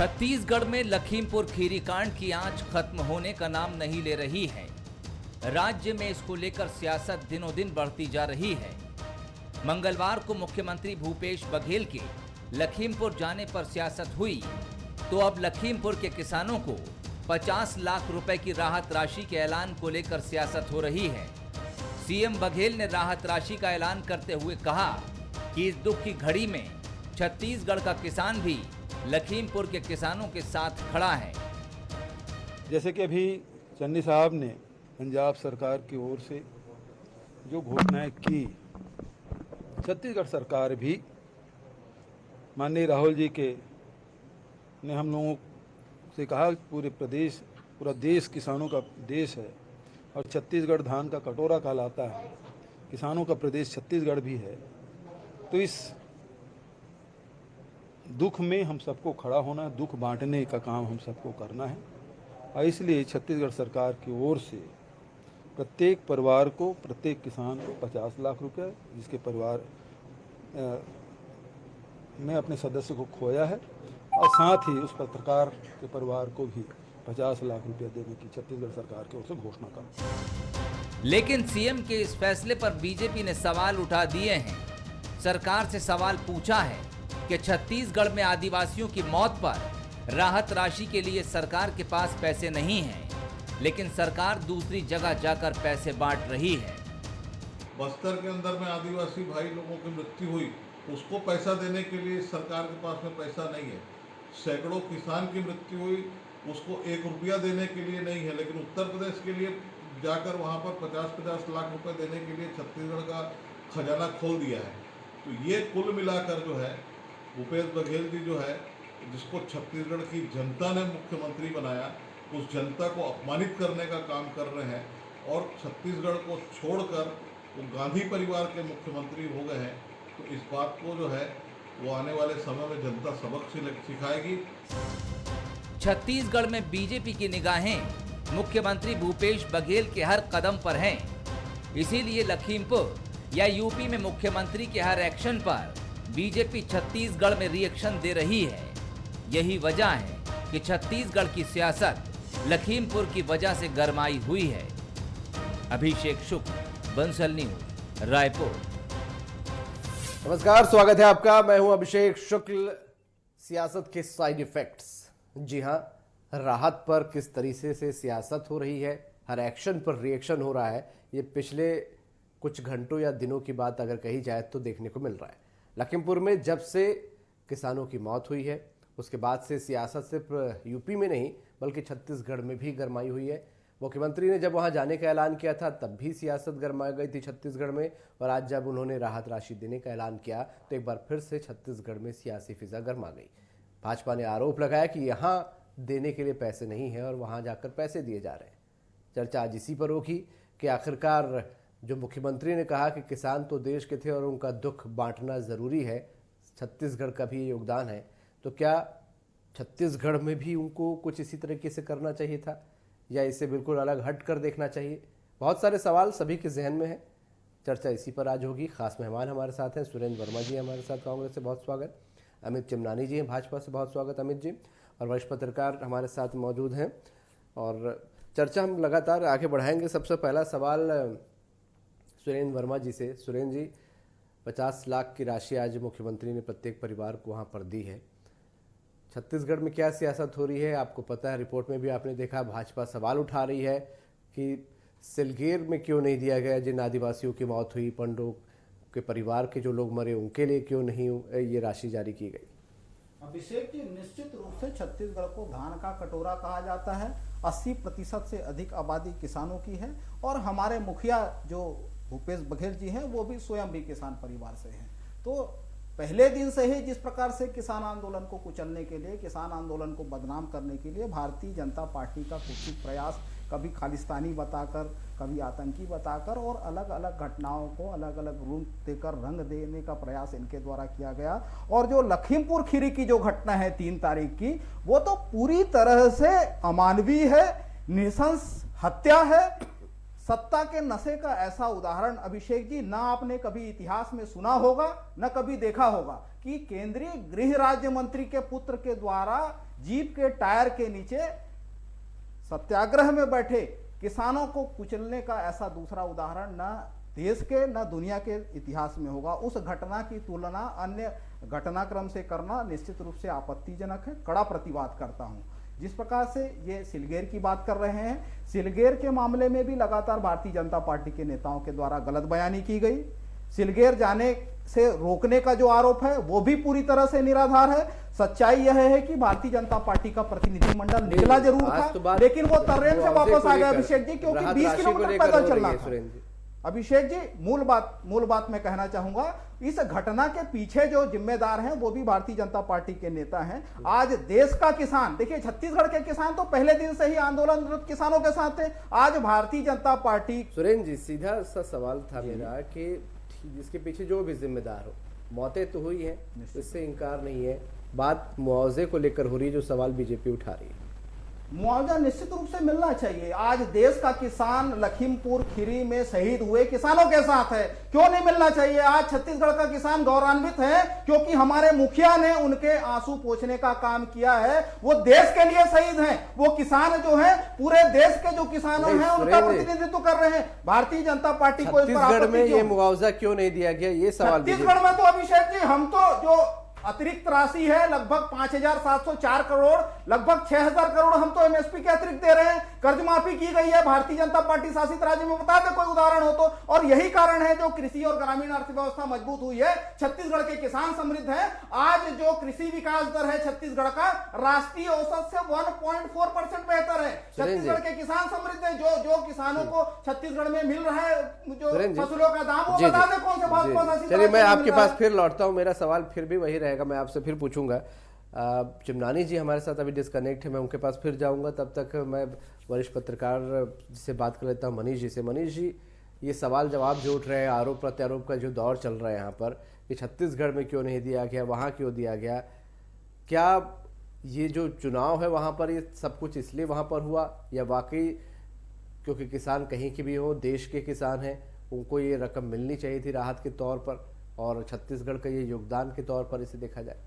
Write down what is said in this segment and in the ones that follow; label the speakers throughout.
Speaker 1: छत्तीसगढ़ में लखीमपुर खीरी कांड की आंच खत्म होने का नाम नहीं ले रही है। राज्य में इसको लेकर सियासत दिनों दिन बढ़ती जा रही है। मंगलवार को मुख्यमंत्री भूपेश बघेल के लखीमपुर जाने पर सियासत हुई, तो अब लखीमपुर के किसानों को 50 लाख रुपए की राहत राशि के ऐलान को लेकर सियासत हो रही है। सीएम बघेल ने राहत राशि का ऐलान करते हुए कहा कि इस दुख की घड़ी में छत्तीसगढ़ का किसान भी लखीमपुर के किसानों के साथ खड़ा है।
Speaker 2: जैसे कि अभी चन्नी साहब ने पंजाब सरकार की ओर से जो घोषणाएं की, छत्तीसगढ़ सरकार भी माननीय राहुल जी के ने हम लोगों से कहा पूरा देश किसानों का देश है और छत्तीसगढ़ धान का कटोरा कहलाता है, किसानों का प्रदेश छत्तीसगढ़ भी है। तो इस दुख में हम सबको खड़ा होना है, दुख बांटने का काम हम सबको करना है और इसलिए छत्तीसगढ़ सरकार की ओर से प्रत्येक परिवार को, प्रत्येक किसान को 50 लाख रुपए, जिसके परिवार में अपने सदस्य को खोया है, और साथ ही उस पत्रकार के परिवार को भी 50 लाख रुपया देने की छत्तीसगढ़ सरकार की ओर से घोषणा कर।
Speaker 1: लेकिन सीएम के इस फैसले पर बीजेपी ने सवाल उठा दिए हैं। सरकार से सवाल पूछा है कि छत्तीसगढ़ में आदिवासियों की मौत पर राहत राशि के लिए सरकार के पास पैसे नहीं हैं, लेकिन सरकार दूसरी जगह जाकर पैसे बांट रही है।
Speaker 3: बस्तर के अंदर में आदिवासी भाई लोगों की मृत्यु हुई, उसको पैसा देने के लिए सरकार के पास में पैसा नहीं है। सैकड़ों किसान की मृत्यु हुई, उसको 1 रुपया देने के लिए नहीं है, लेकिन उत्तर प्रदेश के लिए जाकर वहाँ पर 50-50 लाख रुपए देने के लिए छत्तीसगढ़ का खजाना खोल दिया है। तो ये कुल मिलाकर जो है भूपेश बघेल जी जो है, जिसको छत्तीसगढ़ की जनता ने मुख्यमंत्री बनाया, उस जनता को अपमानित करने का काम कर रहे हैं और छत्तीसगढ़ को छोड़कर वो गांधी परिवार के मुख्यमंत्री हो गए हैं। तो इस बात को जो है वो आने वाले समय में जनता सबक सिखाएगी।
Speaker 1: छत्तीसगढ़ में बीजेपी की निगाहें मुख्यमंत्री भूपेश बघेल के हर कदम पर हैं। इसीलिए लखीमपुर या यूपी में मुख्यमंत्री के हर एक्शन पर बीजेपी छत्तीसगढ़ में रिएक्शन दे रही है। यही वजह है कि छत्तीसगढ़ की सियासत लखीमपुर की वजह से गरमाई हुई है। अभिषेक शुक्ल, बंसल न्यूज, रायपुर।
Speaker 4: नमस्कार, स्वागत है आपका। मैं हूं अभिषेक शुक्ल। सियासत के साइड इफेक्ट्स, जी हां, राहत पर किस तरीके से सियासत हो रही है, हर एक्शन पर रिएक्शन हो रहा है, ये पिछले कुछ घंटों या दिनों की बात अगर कही जाए तो देखने को मिल रहा है। लखीमपुर में जब से किसानों की मौत हुई है, उसके बाद से सियासत सिर्फ यूपी में नहीं बल्कि छत्तीसगढ़ में भी गरमाई हुई है। मुख्यमंत्री ने जब वहां जाने का ऐलान किया था तब भी सियासत गरमा गई थी छत्तीसगढ़ में, और आज जब उन्होंने राहत राशि देने का ऐलान किया तो एक बार फिर से छत्तीसगढ़ में सियासी फिजा गरमा गई। भाजपा ने आरोप लगाया कि यहाँ देने के लिए पैसे नहीं है और वहाँ जाकर पैसे दिए जा रहे हैं। चर्चा आज इसी पर होगी कि आखिरकार जो मुख्यमंत्री ने कहा कि किसान तो देश के थे और उनका दुख बांटना ज़रूरी है, छत्तीसगढ़ का भी योगदान है, तो क्या छत्तीसगढ़ में भी उनको कुछ इसी तरीके से करना चाहिए था या इसे बिल्कुल अलग हट कर देखना चाहिए? बहुत सारे सवाल सभी के जहन में हैं। चर्चा इसी पर आज होगी। खास मेहमान हमारे साथ हैं, सुरेंद्र वर्मा जी हमारे साथ, कांग्रेस से बहुत स्वागत। अमित चिमनानी जी हैं, भाजपा से, बहुत स्वागत अमित जी। और वरिष्ठ पत्रकार हमारे साथ मौजूद हैं और चर्चा हम लगातार आगे बढ़ाएंगे। सबसे पहला सवाल सुरेंद्र वर्मा जी से। सुरेंद्र जी, 50 लाख की राशि आज मुख्यमंत्री ने प्रत्येक परिवार को वहाँ पर दी है। छत्तीसगढ़ में क्या सियासत हो रही है आपको पता है, रिपोर्ट में भी आपने देखा, भाजपा सवाल उठा रही है कि सिलगेर में क्यों नहीं दिया गया, जिन आदिवासियों की मौत हुई, पंडों के परिवार के जो लोग मरे, उनके लिए क्यों नहीं ये राशि जारी की गई?
Speaker 5: अभिषेक जी, निश्चित रूप से छत्तीसगढ़ को धान का कटोरा कहा जाता है। 80% से अधिक आबादी किसानों की है और हमारे मुखिया जो भूपेश बघेल जी हैं वो भी स्वयं भी किसान परिवार से हैं। तो पहले दिन से ही जिस प्रकार से किसान आंदोलन को कुचलने के लिए, किसान आंदोलन को बदनाम करने के लिए भारतीय जनता पार्टी का कुछ प्रयास, कभी खालिस्तानी बताकर, कभी आतंकी बताकर और अलग अलग घटनाओं को अलग अलग रूप देकर रंग देने का प्रयास इनके द्वारा किया गया। और जो लखीमपुर खीरी की जो घटना है 3 तारीख की, वो तो पूरी तरह से अमानवीय है, नृशंस हत्या है, सत्ता के नशे का ऐसा उदाहरण अभिषेक जी ना आपने कभी इतिहास में सुना होगा न कभी देखा होगा कि केंद्रीय गृह राज्य मंत्री के पुत्र के द्वारा जीप के टायर के नीचे सत्याग्रह में बैठे किसानों को कुचलने का ऐसा दूसरा उदाहरण न देश के न दुनिया के इतिहास में होगा। उस घटना की तुलना अन्य घटनाक्रम से करना निश्चित रूप से आपत्तिजनक है, कड़ा प्रतिवाद करता हूं। जिस प्रकार से ये सिलगेर की बात कर रहे हैं, सिलगेर के मामले में भी लगातार भारतीय जनता पार्टी के नेताओं के द्वारा गलत बयानी की गई। सिलगेर जाने से रोकने का जो आरोप है वो भी पूरी तरह से निराधार है। सच्चाई यह है कि भारतीय जनता पार्टी का प्रतिनिधिमंडल निकला जरूर था, लेकिन वो तर्रेम से वापस आ गया अभिषेक जी, क्योंकि 20 किलोमीटर पैदल चलना था। अभिषेक जी, मूल बात मैं कहना चाहूंगा, इस घटना के पीछे जो जिम्मेदार हैं वो भी भारतीय जनता पार्टी के नेता हैं। आज देश का किसान, देखिए छत्तीसगढ़ के किसान तो पहले दिन से ही आंदोलनरत किसानों के साथ थे। आज भारतीय जनता पार्टी,
Speaker 4: सुरेंद्र जी सीधा सा सवाल था मेरा कि जिसके पीछे जो भी जिम्मेदार हो, मौतें तो हुई है, इससे इनकार नहीं है, बात मुआवजे को लेकर हो रही है जो सवाल बीजेपी उठा रही है।
Speaker 5: मुआवजा निश्चित रूप से मिलना चाहिए। आज देश का किसान लखीमपुर खीरी में शहीद हुए किसानों के साथ है, क्यों नहीं मिलना चाहिए? आज छत्तीसगढ़ का किसान गौरवान्वित है क्योंकि हमारे मुखिया ने उनके आंसू पोंछने का काम किया है। वो देश के लिए शहीद हैं। वो किसान जो है पूरे देश के जो किसानों हैं उनका प्रतिनिधित्व कर रहे हैं। भारतीय जनता पार्टी को
Speaker 4: छत्तीसगढ़ में ये मुआवजा क्यों नहीं दिया गया, ये सवाल।
Speaker 5: छत्तीसगढ़ में तो अभिषेक जी हम तो जो अतिरिक्त राशि है लगभग 5,704 करोड़, लगभग 6,000 करोड़ हम तो एमएसपी के अतिरिक्त दे रहे हैं। कर्ज माफी की गई है भारतीय जनता पार्टी शासित राज्य में, बता दे कोई उदाहरण हो तो। और यही कारण है जो कृषि और ग्रामीण अर्थव्यवस्था मजबूत हुई है। छत्तीसगढ़ के किसान समृद्ध है। आज जो कृषि विकास दर है छत्तीसगढ़ का राष्ट्रीय औसत से 1.4% बेहतर है। छत्तीसगढ़ के किसान समृद्ध है। जो किसानों को छत्तीसगढ़ में मिल रहा है जो फसलों का दाम, वो बता दे कौन से भाजपा शासित।
Speaker 4: चलिए मैं आपके पास फिर लौटता हूँ, मेरा सवाल फिर भी वही रहेगा, मैं आपसे फिर पूछूंगा। चिमनानी जी हमारे साथ अभी डिस्कनेक्ट है, मैं उनके पास फिर जाऊंगा। तब तक मैं वरिष्ठ पत्रकार से बात कर लेता हूं, मनीष जी से। मनीष जी, ये सवाल जवाब जो उठ रहे हैं, आरोप प्रत्यारोप का जो दौर चल रहा है यहाँ पर कि छत्तीसगढ़ में क्यों नहीं दिया गया, वहाँ क्यों दिया गया, क्या ये जो चुनाव है वहाँ पर ये सब कुछ इसलिए वहाँ पर हुआ, या वाकई क्योंकि किसान कहीं के भी हो, देश के किसान हैं, उनको ये रकम मिलनी चाहिए थी राहत के तौर पर, और छत्तीसगढ़ का ये योगदान के तौर पर इसे देखा जाए?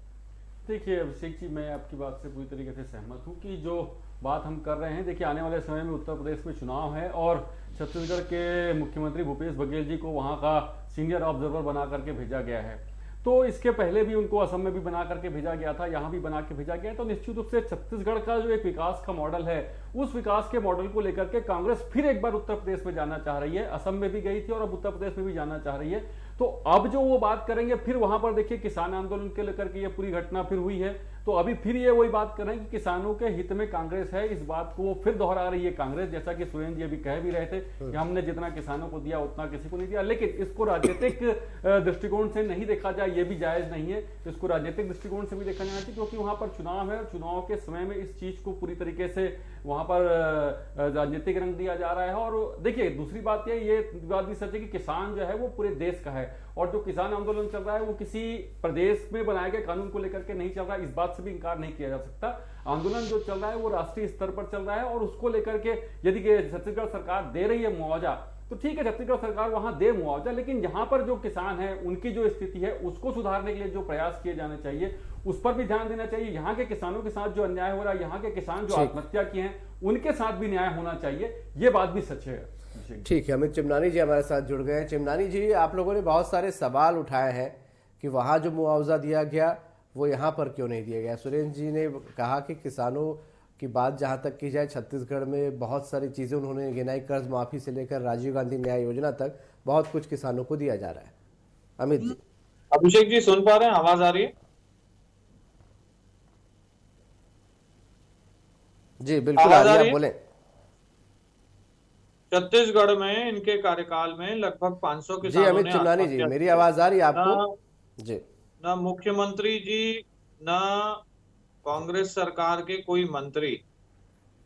Speaker 6: देखिए अभिषेक जी, मैं आपकी बात से पूरी तरीके से सहमत हूँ कि जो बात हम कर रहे हैं, देखिए आने वाले समय में उत्तर प्रदेश में चुनाव है और छत्तीसगढ़ के मुख्यमंत्री भूपेश बघेल जी को वहाँ का सीनियर ऑब्जर्वर बना करके भेजा गया है। तो इसके पहले भी उनको असम में भी बना करके भेजा गया था, यहाँ भी बना के भेजा गया है। तो निश्चित रूप से छत्तीसगढ़ का जो एक विकास का मॉडल है, उस विकास के मॉडल को लेकर के कांग्रेस फिर एक बार उत्तर प्रदेश में जाना चाह रही है। असम में भी गई थी और अब उत्तर प्रदेश में भी जाना चाह रही है। तो अब जो वो बात करेंगे फिर वहां पर देखिए किसान आंदोलन के लेकर के ये पूरी घटना फिर हुई है, तो अभी फिर ये वही बात कर रहे हैं कि किसानों के हित में कांग्रेस है। इस बात को वो फिर दोहरा रही है कांग्रेस, जैसा कि सुरेंद्र जी अभी कह भी रहे थे कि हमने जितना किसानों को दिया उतना किसी को नहीं दिया। लेकिन इसको राजनीतिक दृष्टिकोण से नहीं देखा जाए, ये भी जायज नहीं है। इसको राजनीतिक दृष्टिकोण से भी देखा जाना चाहिए, क्योंकि वहां पर चुनाव है और चुनाव के समय में इस चीज को पूरी तरीके से वहां पर राजनीतिक रंग दिया जा रहा है। और देखिए दूसरी बात ये बात भी सच है कि किसान जो है वो पूरे देश का है, और जो किसान आंदोलन चल रहा है वो किसी प्रदेश में बनाए गए कानून को लेकर के नहीं चल रहा है। इस बात से भी इंकार नहीं किया जा सकता। आंदोलन जो चल रहा है वो राष्ट्रीय स्तर पर चल रहा है, और उसको लेकर के यदि छत्तीसगढ़ सरकार दे रही है मुआवजा तो ठीक है, छत्तीसगढ़ सरकार वहां दे मुआवजा, लेकिन यहाँ पर जो किसान है उनकी जो स्थिति है उसको सुधारने के लिए जो प्रयास किए जाने चाहिए उस पर भी ध्यान देना चाहिए। यहाँ के किसानों के साथ जो अन्याय हो रहा है, यहाँ के किसान जो आत्महत्या किए हैं उनके साथ भी न्याय होना चाहिए, ये बात भी सच है।
Speaker 4: ठीक है, अमित चिमनानी जी हमारे साथ जुड़ गए हैं। चिमनानी जी, आप लोगों ने बहुत सारे सवाल उठाए हैं कि वहां जो मुआवजा दिया गया वो यहाँ पर क्यों नहीं दिया गया। सुरेंद्र जी ने कहा कि किसानों की बात जहां तक की जाए, छत्तीसगढ़ में बहुत सारी चीजें उन्होंने गिनाई, कर्ज माफी से लेकर राजीव गांधी न्याय योजना तक बहुत कुछ किसानों को दिया जा रहा है। अमित जी।
Speaker 7: अभिषेक जी सुन पा रहे हैं, आवाज आ रही है?
Speaker 4: जी बिल्कुल आ रही है, आप बोले।
Speaker 7: छत्तीसगढ़ में इनके कार्यकाल में लगभग 500
Speaker 4: जी अमित चिमनानी जी, मेरी आवाज आ रही है आपको? जी।
Speaker 7: न मुख्यमंत्री जी न कांग्रेस सरकार के कोई मंत्री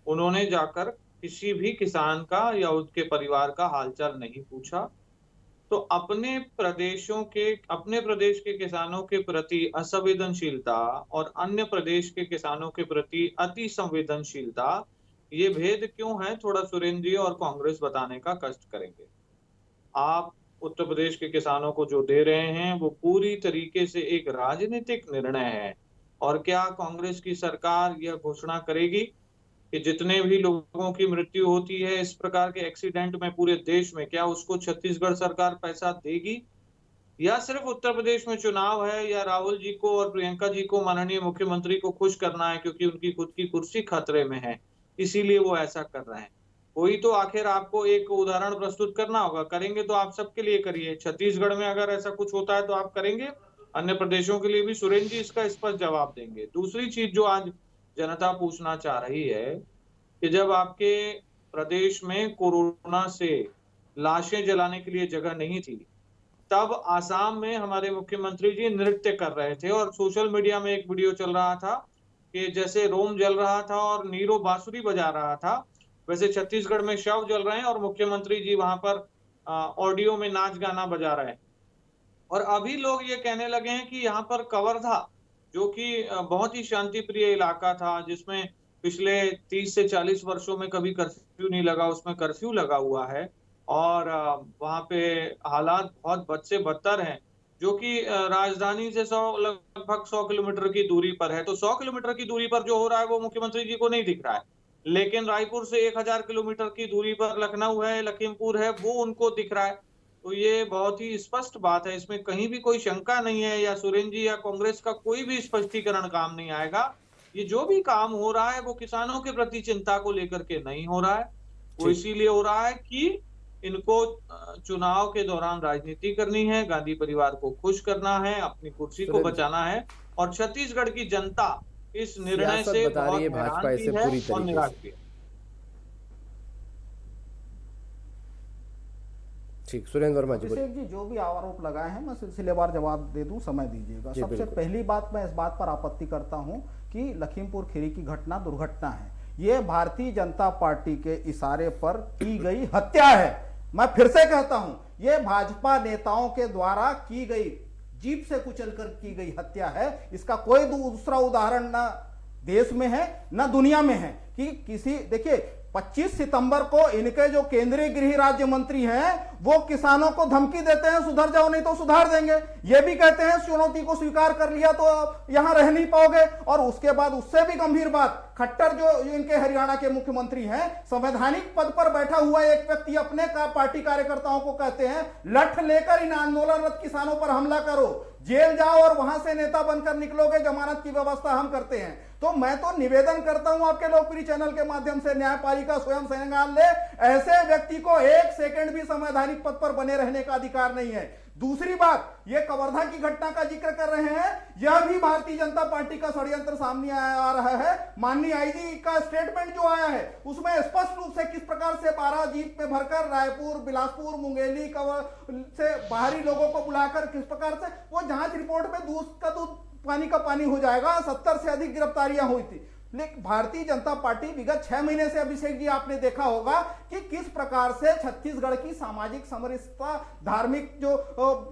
Speaker 7: उन्होंने जाकर किसी भी किसान का या उसके परिवार का हालचाल नहीं पूछा। तो अपने प्रदेश के किसानों के प्रति असंवेदनशीलता और अन्य प्रदेश के किसानों के प्रति अति संवेदनशीलता, ये भेद क्यों है, थोड़ा सुरेंद्र जी और कांग्रेस बताने का कष्ट करेंगे। आप उत्तर प्रदेश के किसानों को जो दे रहे हैं वो पूरी तरीके से एक राजनीतिक निर्णय है। और क्या कांग्रेस की सरकार यह घोषणा करेगी कि जितने भी लोगों की मृत्यु होती है इस प्रकार के एक्सीडेंट में पूरे देश में, क्या उसको छत्तीसगढ़ सरकार पैसा देगी, या सिर्फ उत्तर प्रदेश में चुनाव है, या राहुल जी को और प्रियंका जी को, माननीय मुख्यमंत्री को खुश करना है क्योंकि उनकी खुद की कुर्सी खतरे में है, इसीलिए वो ऐसा कर रहे हैं। कोई तो आखिर आपको एक उदाहरण प्रस्तुत करना होगा। करेंगे तो आप सबके लिए करिए। छत्तीसगढ़ में अगर ऐसा कुछ होता है तो आप करेंगे, अन्य प्रदेशों के लिए भी सुरेंद्र जी इसका स्पष्ट जवाब देंगे। दूसरी चीज जो आज जनता पूछना चाह रही है कि जब आपके प्रदेश में कोरोना से लाशें जलाने के लिए जगह नहीं थी, तब आसाम में हमारे मुख्यमंत्री जी नृत्य कर रहे थे और सोशल मीडिया में एक वीडियो चल रहा था कि जैसे रोम जल रहा था और नीरो बांसुरी बजा रहा था, वैसे छत्तीसगढ़ में शव जल रहे हैं और मुख्यमंत्री जी वहां पर ऑडियो में नाच गाना बजा रहे हैं। और अभी लोग ये कहने लगे हैं कि यहाँ पर कवर्धा, जो कि बहुत ही शांति प्रिय इलाका था, जिसमें पिछले 30 से 40 वर्षों में कभी कर्फ्यू नहीं लगा, उसमें कर्फ्यू लगा हुआ है और वहां पे हालात बहुत बद से बदतर हैं, जो कि राजधानी से लगभग 100 किलोमीटर की दूरी पर है। तो 100 किलोमीटर की दूरी पर जो हो रहा है वो मुख्यमंत्री जी को नहीं दिख रहा है, लेकिन रायपुर से 1000 किलोमीटर की दूरी पर लखनऊ है, लखीमपुर है, वो उनको दिख रहा है। तो ये बहुत ही स्पष्ट बात है, इसमें कहीं भी कोई शंका नहीं है, या सुरेंद्र जी या कांग्रेस का कोई भी स्पष्टीकरण काम नहीं आएगा। ये जो भी काम हो रहा है वो किसानों के प्रति चिंता को लेकर के नहीं हो रहा है, वो इसीलिए हो रहा है कि इनको चुनाव के दौरान राजनीति करनी है, गांधी परिवार को खुश करना है, अपनी कुर्सी को बचाना है। और छत्तीसगढ़ की जनता इस निर्णय से बहुत
Speaker 4: भाजपा इसे पूरी
Speaker 7: और निराश भी है।
Speaker 4: ठीक, सुरेंद्र वर्मा जी
Speaker 5: अभिषेक जी जो भी आरोप लगाए हैं मैं सिलसिलेवार जवाब दे दूं, समय दीजिएगा। सबसे पहली बात मैं इस बात पर आपत्ति करता हूं कि लखीमपुर खीरी की घटना दुर्घटना है, ये भारतीय जनता पार्टी के इशारे पर की गई हत्या है। मैं फिर से कहता हूं, ये भाजपा नेताओं के द्वारा की गई, जीप से कुचलकर की गई हत्या है। इसका कोई दूसरा उदाहरण ना देश में है ना दुनिया में है कि किसी, देखिए 25 सितंबर को इनके जो केंद्रीय गृह राज्य मंत्री हैं वो किसानों को धमकी देते हैं सुधर जाओ नहीं तो सुधार देंगे, ये भी कहते हैं चुनौती को स्वीकार कर लिया तो यहां रह नहीं पाओगे। और उसके बाद उससे भी गंभीर बात, खट्टर जो इनके हरियाणा के मुख्यमंत्री हैं, संवैधानिक पद पर बैठा हुआ एक व्यक्ति अपने पार्टी कार्यकर्ताओं को कहते हैं लठ लेकर इन आंदोलनरत किसानों पर हमला करो, जेल जाओ और वहां से नेता बनकर निकलोगे, जमानत की व्यवस्था हम करते हैं। तो मैं तो निवेदन करता हूं आपके लोकप्रिय चैनल के माध्यम से, न्यायपालिका स्वयं संज्ञान ले, ऐसे व्यक्ति को एक सेकंड भी संवैधानिक पद पर बने रहने का अधिकार नहीं है। दूसरी बात, ये कवर्धा की घटना का जिक्र कर रहे हैं, यह भी भारतीय जनता पार्टी का षड्यंत्र सामने आ रहा है। माननीय आईजी का स्टेटमेंट जो आया है उसमें स्पष्ट रूप से किस प्रकार से 12 जीप में भरकर रायपुर, बिलासपुर, मुंगेली से बाहरी लोगों को बुलाकर किस प्रकार से वो जांच रिपोर्ट में दूध का दूध पानी का पानी हो जाएगा। 70 से अधिक गिरफ्तारियां हुई थी। लेकिन भारतीय जनता पार्टी विगत 6 महीने से, अभिषेक जी आपने देखा होगा कि किस प्रकार से छत्तीसगढ़ की सामाजिक समरसता, धार्मिक जो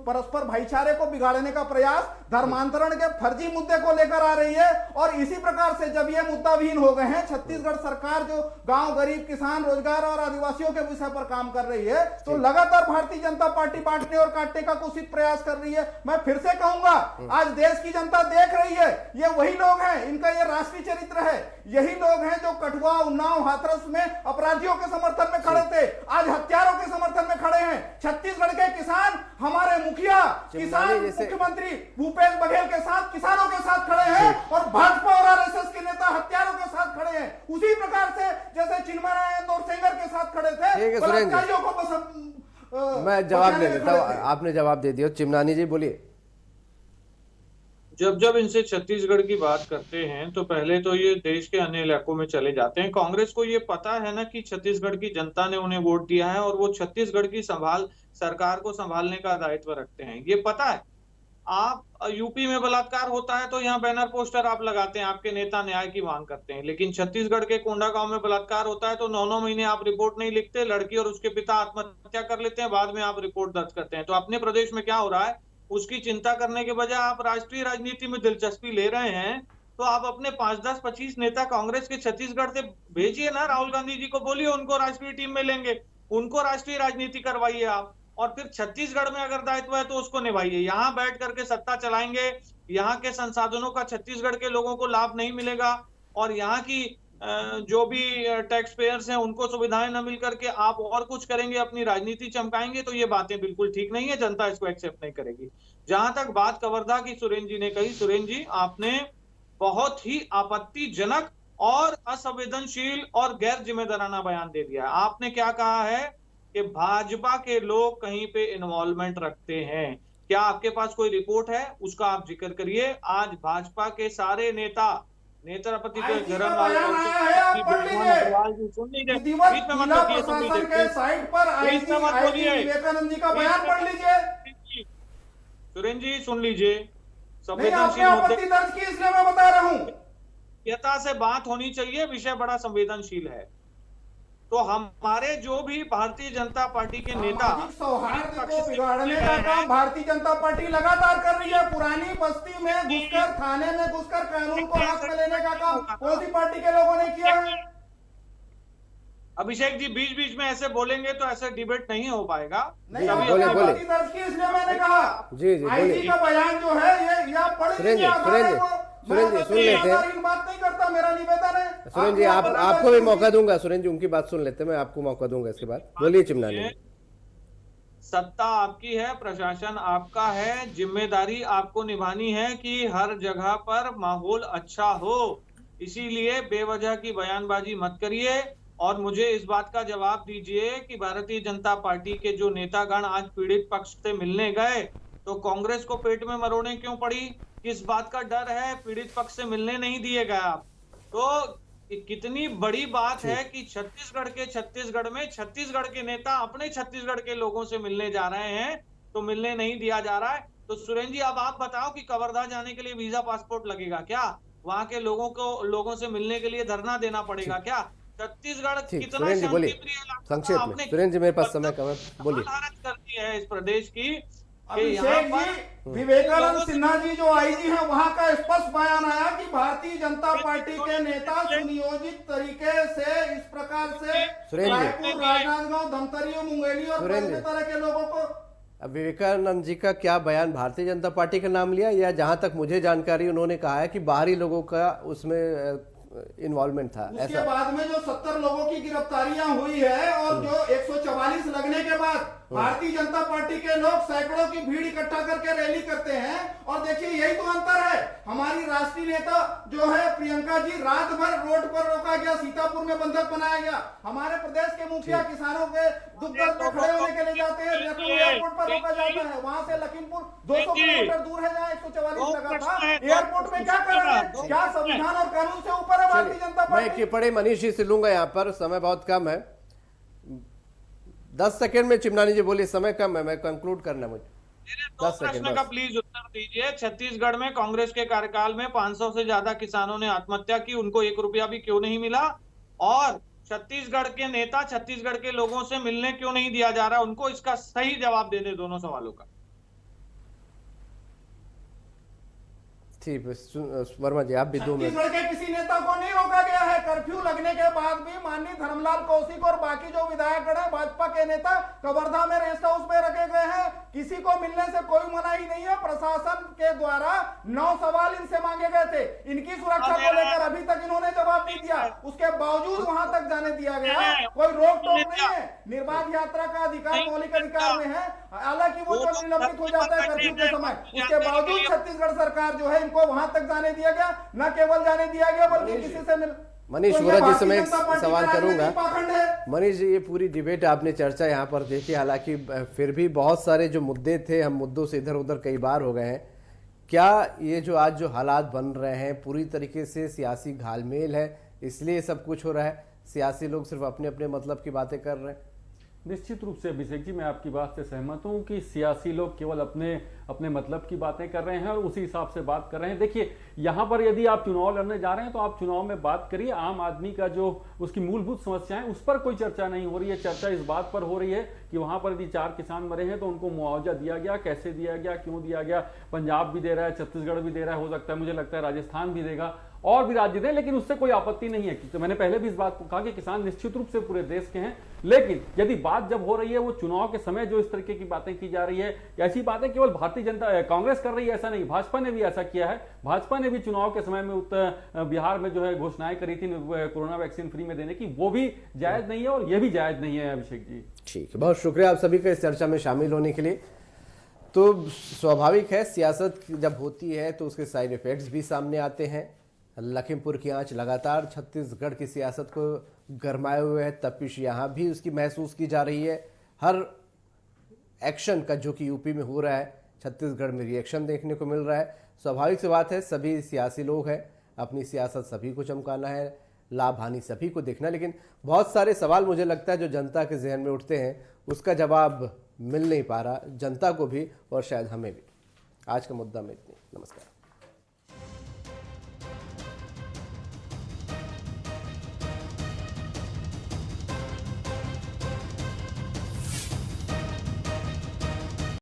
Speaker 5: परस्पर भाईचारे को बिगाड़ने का प्रयास, धर्मांतरण के फर्जी मुद्दे को लेकर आ रही है। और इसी प्रकार से जब ये मुद्दा विहीन हो गए हैं, छत्तीसगढ़ सरकार जो गांव, गरीब, किसान, रोजगार और आदिवासियों के विषय पर काम कर रही है, तो लगातार भारतीय जनता पार्टी बांटने और काटने का कुछ प्रयास कर रही है। मैं फिर से कहूंगा, आज देश की जनता देख रही है, ये वही लोग हैं, इनका ये राष्ट्रीय चरित्र है, यही लोग हैं जो कठुआ, उन्नाव, हाथरस में अपराधियों के समर्थन में खड़े थे, आज हत्यारों के समर्थन में खड़े हैं। छत्तीसगढ़ के किसान, हमारे मुखिया, किसान मुख्यमंत्री भूपेश बघेल के साथ, किसानों के साथ खड़े हैं, और भाजपा और आरएसएस के नेता हत्यारों के साथ खड़े हैं। उसी प्रकार से जैसे चिन्मय नोरसिंगर के साथ खड़े थे, बलात्कारियों को बस
Speaker 4: मैं जवाब दे देता हूं, आपने जवाब दे दिया। चिमनानी जी बोलिए।
Speaker 7: जब इनसे छत्तीसगढ़ की बात करते हैं तो पहले तो ये देश के अन्य इलाकों में चले जाते हैं। कांग्रेस को ये पता है ना कि छत्तीसगढ़ की जनता ने उन्हें वोट दिया है और वो छत्तीसगढ़ की सरकार को संभालने का दायित्व रखते हैं, ये पता है। आप यूपी में बलात्कार होता है तो यहाँ बैनर पोस्टर आप लगाते हैं, आपके नेता न्याय की मांग करते हैं, लेकिन छत्तीसगढ़ के कोंडागांव में बलात्कार होता है तो 9-9 महीने आप रिपोर्ट नहीं लिखते, लड़की और उसके पिता आत्महत्या कर लेते हैं, बाद में आप रिपोर्ट दर्ज करते हैं। तो अपने प्रदेश में क्या हो रहा है उसकी चिंता करने के बजाय आप राष्ट्रीय राजनीति में दिलचस्पी ले रहे हैं। तो आप अपने 5, 10, 25 नेता कांग्रेस के छत्तीसगढ़ से भेजिए ना, राहुल गांधी जी को बोलिए उनको राष्ट्रीय टीम में लेंगे, उनको राष्ट्रीय राजनीति करवाइए आप, और फिर छत्तीसगढ़ में अगर दायित्व है तो उसको निभाइए। यहाँ बैठ करके सत्ता चलाएंगे, यहाँ के संसाधनों का छत्तीसगढ़ के लोगों को लाभ नहीं मिलेगा और यहाँ की जो भी टैक्स पेयर्स हैं उनको सुविधाएं न मिल करके आप और कुछ करेंगे, अपनी राजनीति चमकाएंगे, तो ये बातें बिल्कुल ठीक नहीं है, जनता इसको एक्सेप्ट नहीं करेगी। जहां तक बात कवर्धा की सुरेंद्र जी ने कही, सुरेंद्र जी आपने बहुत ही आपत्तिजनक और असंवेदनशील और गैर जिम्मेदाराना बयान दे दिया है। आपने क्या कहा है कि भाजपा के लोग कहीं पे इन्वॉल्वमेंट रखते हैं। क्या आपके पास कोई रिपोर्ट है? उसका आप जिक्र करिए। आज भाजपा के सारे नेता नेत्रापति के धर्मलाल सुन लीजिए, बीच में मत बोलिए, सुन लीजिए,
Speaker 5: साइट पर
Speaker 7: बीच में मत बोलिए,
Speaker 5: विवेकानंद जी का बयान पढ़ लीजिए।
Speaker 7: सुरेंद्र जी सुन लीजिए,
Speaker 5: नहीं, आपने आपत्ति दर्ज की इसलिए मैं बता रहा हूं।
Speaker 7: यथा से बात होनी चाहिए, विषय बड़ा संवेदनशील है। तो हमारे जो भी भारतीय जनता पार्टी के नेता
Speaker 5: सौहार्द को बिगाड़ने का काम भारतीय जनता पार्टी लगातार कर रही है। पुरानी बस्ती में घुसकर, थाने में घुसकर कानून को हाथ में लेने का काम कौन सी पार्टी के लोगों ने किया है?
Speaker 7: अभिषेक जी बीच बीच में ऐसे बोलेंगे तो ऐसे डिबेट नहीं हो पाएगा।
Speaker 5: नहीं, बोले इसलिए मैंने कहा
Speaker 4: जी
Speaker 5: आईजी का बयान जो है ये या पढ़
Speaker 4: सुरेंद्र जी सुन लेते हैं।
Speaker 5: बात नहीं करता, मेरा निवेदन है।
Speaker 4: सुरेंद्र जी आपको भी मौका दूंगा। सुरेंद्र जी उनकी बात सुन लेते हैं, मैं आपको मौका दूंगा इसके बाद। बोलिए चिमनानी।
Speaker 7: सत्ता आपकी है, प्रशासन आपका है, जिम्मेदारी आपको निभानी है कि हर जगह पर माहौल अच्छा हो। इसीलिए बेवजह की बयानबाजी मत करिए और मुझे इस बात का जवाब दीजिए कि भारतीय जनता पार्टी के जो नेतागण आज पीड़ित पक्ष से मिलने गए तो कांग्रेस को पेट में मरोड़े क्यों पड़ी? किस बात का डर है? पीड़ित पक्ष से मिलने नहीं दिए गए आप। तो कितनी बड़ी बात है कि छत्तीसगढ़ में छत्तीसगढ़ के नेता अपने छत्तीसगढ़ के लोगों से मिलने जा रहे हैं तो मिलने नहीं दिया जा रहा है। तो सुरेंद्र जी अब आप बताओ कि कवर्धा जाने के लिए वीजा पासपोर्ट लगेगा क्या? वहां के लोगों से मिलने के लिए धरना देना पड़ेगा क्या? छत्तीसगढ़ कितना शांतिप्रिय इलाका आपने
Speaker 4: सुरेंद्र जी मेरे पास समय कम है, बोलिए।
Speaker 7: कर दी है इस प्रदेश की।
Speaker 5: अभिषेक जी, विवेकानंद सिन्हा जी जो आईजी हैं वहां का स्पष्ट बयान आया कि भारतीय जनता पार्टी के नेता सुनियोजित तरीके से इस प्रकार से रायपुर, राजनांदगांव, धमतरी, मुंगेली और अन्य तरह के लोगों को।
Speaker 4: अब विवेकानंद जी का क्या बयान भारतीय जनता पार्टी का नाम लिया या जहां तक मुझे जानकारी उन्होंने कहा है कि बाहरी लोगों का उसमें इन्वॉल्वमेंट था?
Speaker 5: उसके बाद में जो 70 लोगों की गिरफ्तारियां हुई है और जो 144 लगने के बाद भारतीय जनता पार्टी के लोग सैकड़ों की भीड़ इकट्ठा करके रैली करते हैं। और देखिए यही तो अंतर है। हमारी राष्ट्रीय नेता जो है प्रियंका जी, रात भर रोड पर रोका गया, सीतापुर में बंधक बनाया गया। हमारे प्रदेश के मुखिया किसानों के दुख दर्द में खड़े होने के लिए जाते हैं, लखनऊ एयरपोर्ट पर रोका जाता है। वहां से लखीमपुर 200 किलोमीटर दूर है जहाँ 144 लगा था। एयरपोर्ट में क्या कर रहे हैं? क्या संविधान और कानून से ऊपर है भारतीय जनता पार्टी?
Speaker 4: मैं पड़े मनीष जी से लूंगा, यहाँ पर समय बहुत कम है। 10 सेकंड में चिमनानी जी बोलिए, समय कम है, मैं कंक्लूड करना मुझे 10 सेकंड
Speaker 7: प्रश्न का प्लीज उत्तर दीजिए। छत्तीसगढ़ में कांग्रेस के कार्यकाल में 500 से ज्यादा किसानों ने आत्महत्या की, उनको 1 रुपया भी क्यों नहीं मिला? और छत्तीसगढ़ के नेता छत्तीसगढ़ के लोगों से मिलने क्यों नहीं दिया जा रहा? उनको इसका सही जवाब दे दे दोनों सवालों का।
Speaker 4: ठीक, वर्मा जी आप भी 2 मिनट।
Speaker 5: छत्तीसगढ़ के किसी नेता को नहीं रोका गया है। कर्फ्यू लगने के बाद भी माननीय धर्मलाल कौशिक और बाकी जो विधायक है भाजपा के नेता कवर्धा में रेस्ट हाउस में रखे गए हैं। किसी को मिलने से कोई मनाही नहीं है। प्रशासन के द्वारा 9 सवाल इनसे मांगे गए थे। इनकी सुरक्षा को लेकर अभी तक इन्होंने जवाब नहीं दिया। उसके बावजूद वहां तक जाने दिया गया। कोई रोक टोक नहीं है। निर्बाध यात्रा का अधिकार मौलिक अधिकार में है। हालांकि वो तो निलंबित हो जाता है कर्फ्यू के समय। उसके बावजूद छत्तीसगढ़ सरकार जो है इनको वहां तक जाने दिया गया। न केवल जाने दिया गया बल्कि किसी से मिल।
Speaker 4: मनीष सूरज जी से मैं सवाल करूंगा। मनीष जी ये पूरी डिबेट आपने चर्चा यहाँ पर देखी, हालांकि फिर भी बहुत सारे जो मुद्दे थे, हम मुद्दों से इधर उधर कई बार हो गए हैं। क्या ये जो आज जो हालात बन रहे हैं पूरी तरीके से सियासी घालमेल है, इसलिए सब कुछ हो रहा है? सियासी लोग सिर्फ अपने अपने मतलब की बातें कर रहे हैं?
Speaker 6: निश्चित रूप से अभिषेक जी मैं आपकी बात से सहमत हूं कि सियासी लोग केवल अपने मतलब की बातें कर रहे हैं और उसी हिसाब से बात कर रहे हैं। देखिए यहां पर यदि आप चुनाव लड़ने जा रहे हैं तो आप चुनाव में बात करिए, आम आदमी का जो उसकी मूलभूत समस्याएं उस पर कोई चर्चा नहीं हो रही है। चर्चा इस बात पर हो रही है कि वहां पर यदि 4 किसान मरे हैं तो उनको मुआवजा दिया गया, कैसे दिया गया, क्यों दिया गया। पंजाब भी दे रहा है, छत्तीसगढ़ भी दे रहा है, हो सकता है मुझे लगता है राजस्थान भी देगा और भी राज्य दें, लेकिन उससे कोई आपत्ति नहीं है। तो मैंने पहले भी इस बात को कहा कि किसान निश्चित रूप से पूरे देश के हैं, लेकिन यदि बात जब हो रही है वो चुनाव के समय जो इस तरीके की बातें की जा रही है, ऐसी बातें केवल भारतीय भारतीय जनता कांग्रेस कर रही है ऐसा नहीं, भाजपा ने भी ऐसा किया है। भाजपा ने भी चुनाव के समय में उत्तर बिहार में जो है घोषणाएं करी थी कोरोना वैक्सीन फ्री में देने की, वो भी जायज नहीं है और ये भी जायज नहीं है। अभिषेक जी
Speaker 4: ठीक है, बहुत शुक्रिया आप सभी का इस चर्चा में शामिल होने के लिए। तो स्वाभाविक है, सियासत जब होती है तो उसके साइड इफेक्ट्स भी सामने आते हैं। लखीमपुर की आंच लगातार छत्तीसगढ़ की सियासत को गरमाए हुए है, तपिश यहाँ भी उसकी महसूस की जा रही है। हर एक्शन का जो कि यूपी में हो रहा है, छत्तीसगढ़ में रिएक्शन देखने को मिल रहा है। स्वाभाविक सी बात है, सभी सियासी लोग हैं, अपनी सियासत सभी को चमकाना है, लाभ हानि सभी को देखना, लेकिन बहुत सारे सवाल मुझे लगता है जो जनता के जहन में उठते हैं उसका जवाब मिल नहीं पा रहा जनता को भी और शायद हमें भी। आज का मुद्दा में इतनी। नमस्कार।